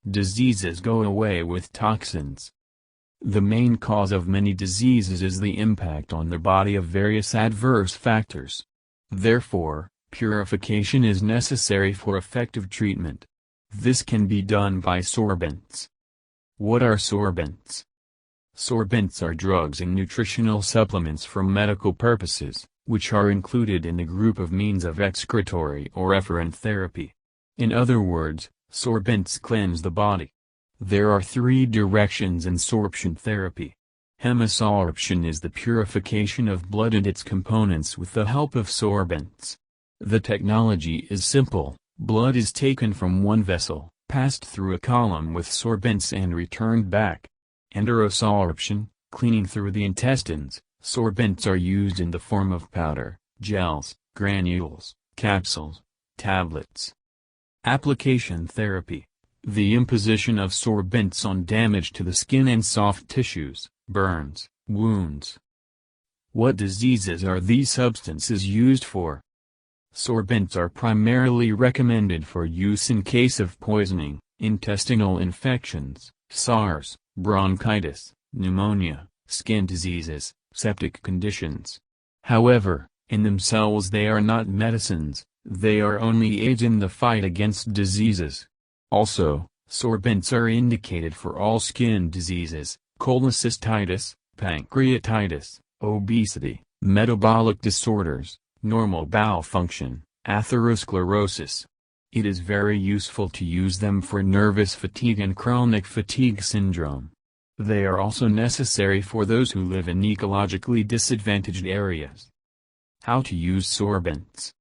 diseases go away with toxins. The main cause of many diseases is the impact on the body of various adverse factors. Therefore, purification is necessary for effective treatment. This can be done by sorbents. What are sorbents? Sorbents are drugs and nutritional supplements for medical purposes, which are included in the group of means of excretory or efferent therapy. In other words, sorbents cleanse the body. There are three directions in sorption therapy. Hemosorption is the purification of blood and its components with the help of sorbents. The technology is simple: blood is taken from one vessel, passed through a column with sorbents and returned back. Enterosorption, cleaning through the intestines, sorbents are used in the form of powder, gels, granules, capsules, tablets. Application therapy. The imposition of sorbents on damage to the skin and soft tissues, burns, wounds. What diseases are these substances used for? Sorbents are primarily recommended for use in case of poisoning, intestinal infections, SARS, bronchitis, pneumonia, skin diseases, septic conditions. However, in themselves they are not medicines, they are only aids in the fight against diseases. Also, sorbents are indicated for all skin diseases: cholecystitis, pancreatitis, obesity, metabolic disorders, normal bowel function, atherosclerosis. It is very useful to use them for nervous fatigue and chronic fatigue syndrome. They are also necessary for those who live in ecologically disadvantaged areas. How to use sorbents?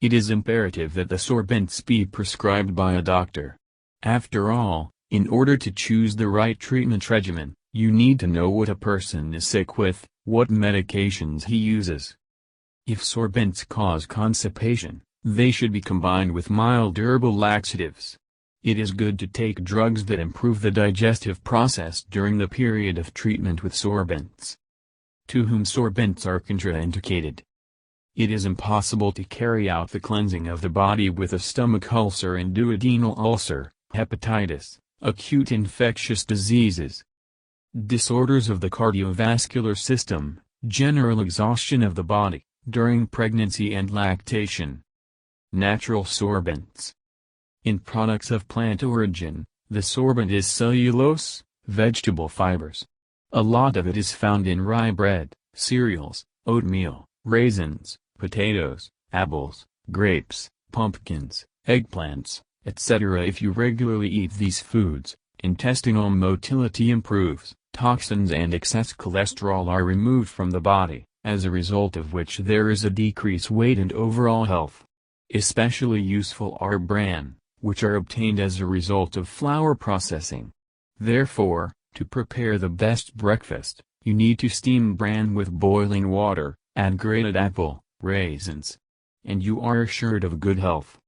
It is imperative that the sorbents be prescribed by a doctor. After all, in order to choose the right treatment regimen, you need to know what a person is sick with, what medications he uses. If sorbents cause constipation, they should be combined with mild herbal laxatives. It is good to take drugs that improve the digestive process during the period of treatment with sorbents. To whom sorbents are contraindicated. It is impossible to carry out the cleansing of the body with a stomach ulcer and duodenal ulcer, hepatitis, acute infectious diseases, disorders of the cardiovascular system, general exhaustion of the body, during pregnancy and lactation. Natural sorbents. In products of plant origin, the sorbent is cellulose, vegetable fibers. A lot of it is found in rye bread, cereals, oatmeal, raisins, potatoes, apples, grapes, pumpkins, eggplants, etc. If you regularly eat these foods, intestinal motility improves, toxins and excess cholesterol are removed from the body, as a result of which there is a decreased weight and overall health. Especially useful are bran, which are obtained as a result of flour processing. Therefore, to prepare the best breakfast, you need to steam bran with boiling water, add grated apple, raisins, and you are assured of good health.